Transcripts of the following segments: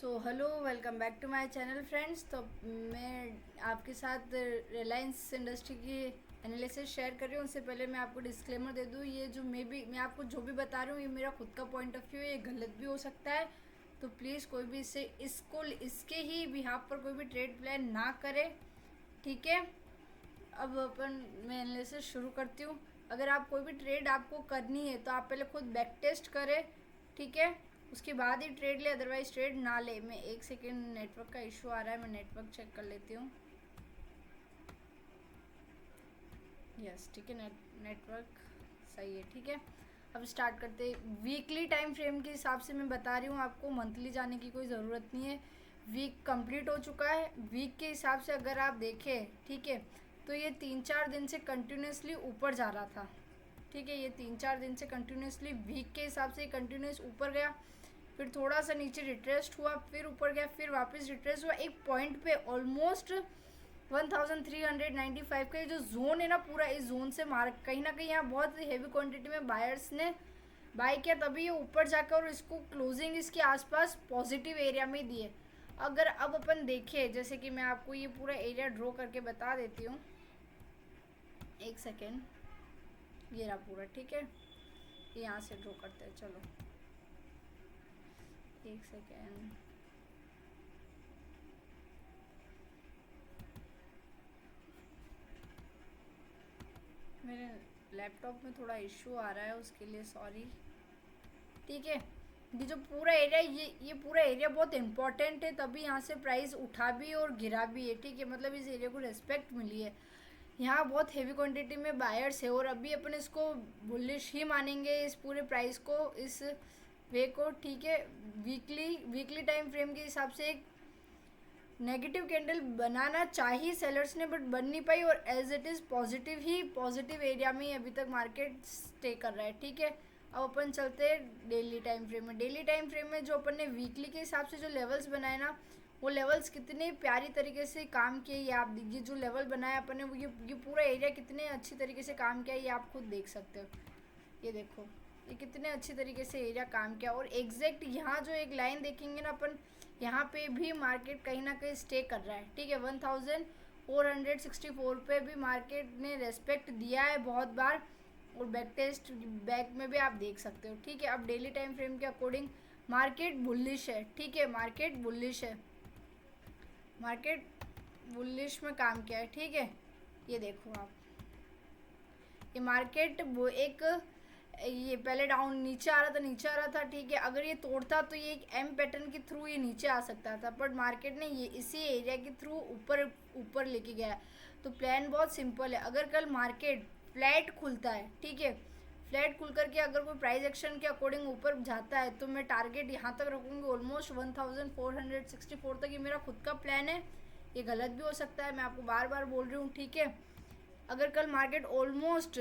Hello, welcome back to my channel friends. तो मैं आपके साथ रिलायंस इंडस्ट्री की एनालिसिस शेयर कर रही हूँ। उससे पहले मैं आपको डिस्क्लेमर दे दूँ, ये जो मैं आपको जो भी बता रही हूँ ये मेरा खुद का पॉइंट ऑफ व्यू है, ये गलत भी हो सकता है। तो प्लीज़ कोई भी इसके ही बिहाफ पर कोई भी ट्रेड प्लान ना करे, ठीक है। अब मैं एनालिसिस शुरू करती हूँ। अगर आप कोई भी ट्रेड आपको करनी है तो आप पहले खुद बैक टेस्ट करें, ठीक है, उसके बाद ही ट्रेड ले, अदरवाइज ट्रेड ना ले। मैं एक सेकेंड, नेटवर्क का इशू आ रहा है, मैं नेटवर्क चेक कर लेती हूँ। यस, ठीक है, नेटवर्क सही है, ठीक है। अब स्टार्ट करते हैं। वीकली टाइम फ्रेम के हिसाब से मैं बता रही हूँ आपको, मंथली जाने की कोई ज़रूरत नहीं है। वीक कंप्लीट हो चुका है। वीक के हिसाब से अगर आप देखें, ठीक है, तो ये 3-4 दिन से कंटिन्यूसली ऊपर जा रहा था, ठीक है। ये 3-4 दिन से कंटिन्यूसली वीक के हिसाब से कंटिन्यूस ऊपर गया, फिर थोड़ा सा नीचे रिट्रेस्ट हुआ, फिर ऊपर गया, फिर वापस रिट्रेस्ट हुआ। एक पॉइंट पे ऑलमोस्ट 1395 का जो जोन है ना, पूरा इस जोन से मार्क कहीं ना कहीं यहाँ बहुत हेवी क्वांटिटी में बायर्स ने बाय किया, तभी ये ऊपर जाकर और इसको क्लोजिंग इसके आसपास पॉजिटिव एरिया में दिए। अगर अब अपन देखें, जैसे कि मैं आपको ये पूरा एरिया ड्रॉ करके बता देती हूँ, एक सेकेंड, ये रहा पूरा, ठीक है। यहाँ से ड्रॉ करते हैं, चलो एक सेकेंड। मेरे लैपटॉप में थोड़ा इशू आ रहा है, उसके लिए सॉरी, ठीक है। ये जो पूरा एरिया, ये पूरा एरिया बहुत इंपॉर्टेंट है, तभी यहाँ से प्राइस उठा भी और गिरा भी है, ठीक है। मतलब इस एरिया को रिस्पेक्ट मिली है। यहाँ बहुत हेवी क्वांटिटी में बायर्स है और अभी अपन इसको बुलिश ही मानेंगे, इस पूरे प्राइस को, इस वे को, ठीक है। वीकली टाइम फ्रेम के हिसाब से एक नेगेटिव कैंडल बनाना चाहिए सेलर्स ने, बट बन नहीं पाई, और as it is positive area में ही अभी तक मार्केट स्टे कर रहा है, ठीक है। अब अपन चलते हैं डेली टाइम फ्रेम में। डेली टाइम फ्रेम में जो अपन ने वीकली के हिसाब से जो लेवल्स बनाए ना, वो लेवल्स कितने प्यारी तरीके से काम किए, ये आप ये जो लेवल बनाया अपन ने, वो ये पूरा एरिया कितने अच्छी तरीके से काम किया, ये आप खुद देख सकते हो। ये देखो, ये कितने अच्छी तरीके से एरिया काम किया, और एग्जैक्ट यहाँ जो एक लाइन देखेंगे ना अपन, यहाँ पे भी मार्केट कहीं ना कहीं स्टे कर रहा है, ठीक है। 1464 पे भी मार्केट ने रेस्पेक्ट दिया है बहुत बार, और बैक में भी आप देख सकते हो, ठीक है। अब डेली टाइम फ्रेम के अकॉर्डिंग मार्केट बुलिश है, ठीक है, मार्केट बुलिश में काम किया है, ठीक है। ये देखो आप, ये मार्केट वो ये पहले डाउन नीचे आ रहा था, ठीक है। अगर ये तोड़ता तो ये एक एम पैटर्न के थ्रू ये नीचे आ सकता था, बट मार्केट ने ये इसी एरिया के थ्रू ऊपर लेके गया। तो प्लान बहुत सिंपल है। अगर कल मार्केट फ्लैट खुलता है, ठीक है, फ्लैट खुल करके अगर कोई प्राइस एक्शन के अकॉर्डिंग ऊपर जाता है, तो मैं टारगेट यहाँ तक रखूँगी, ऑलमोस्ट 1464 तक। ये मेरा खुद का प्लान है, ये गलत भी हो सकता है, मैं आपको बार बार बोल रही हूँ, ठीक है। अगर कल मार्केट ऑलमोस्ट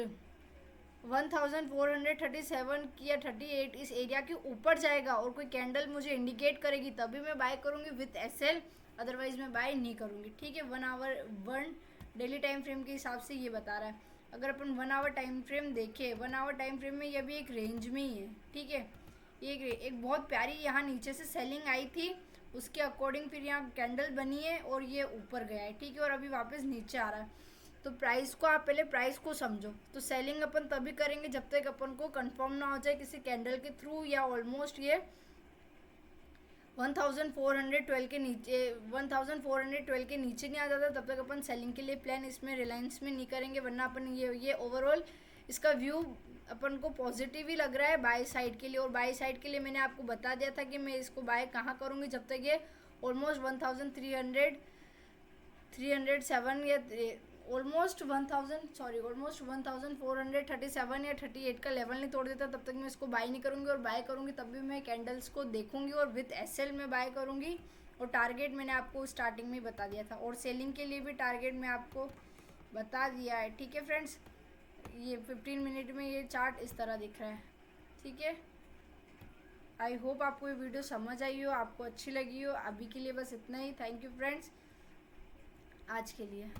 1437 की या 38 इस एरिया के ऊपर जाएगा और कोई कैंडल मुझे इंडिकेट करेगी, तभी मैं बाय करूँगी विथ एसएल, अदरवाइज मैं बाय नहीं करूँगी, ठीक है। 1 डेली टाइम फ्रेम के हिसाब से ये बता रहा है। अगर अपन 1 आवर टाइम फ्रेम देखें, 1 आवर टाइम फ्रेम में ये भी एक रेंज में ही है, ठीक है। ये एक बहुत प्यारी यहाँ नीचे से सेलिंग आई थी, उसके अकॉर्डिंग फिर यहाँ कैंडल बनी है और ये ऊपर गया है, ठीक है, और अभी वापस नीचे आ रहा है। तो प्राइस को आप पहले प्राइस को समझो। तो सेलिंग अपन तभी करेंगे जब तक अपन को कंफर्म ना हो जाए किसी कैंडल के थ्रू, या ऑलमोस्ट ये 1412 के नीचे 1412 के नीचे नहीं आ जाता, तब तक अपन सेलिंग के लिए प्लान इसमें रिलायंस में नहीं करेंगे, वरना अपन ये ओवरऑल इसका व्यू अपन को पॉजिटिव ही लग रहा है बाय साइड के लिए। और बाय साइड के लिए मैंने आपको बता दिया था कि मैं इसको बाय कहाँ करूँगी, जब तक ये ऑलमोस्ट 307 या ऑलमोस्ट 1437 या 38 का लेवल नहीं तोड़ देता, तब तक मैं इसको बाय नहीं करूँगी। और बाय करूँगी तब भी मैं कैंडल्स को देखूँगी और विथ एसएल में बाय करूँगी। और टारगेट मैंने आपको स्टार्टिंग में बता दिया था, और सेलिंग के लिए भी टारगेट मैं आपको बता दिया है, ठीक है फ्रेंड्स। ये 15 मिनट में ये चार्ट इस तरह दिख रहा है, ठीक है। आई होप आपको ये वीडियो समझ आई हो, आपको अच्छी लगी हो। अभी के लिए बस इतना ही। थैंक यू फ्रेंड्स, आज के लिए।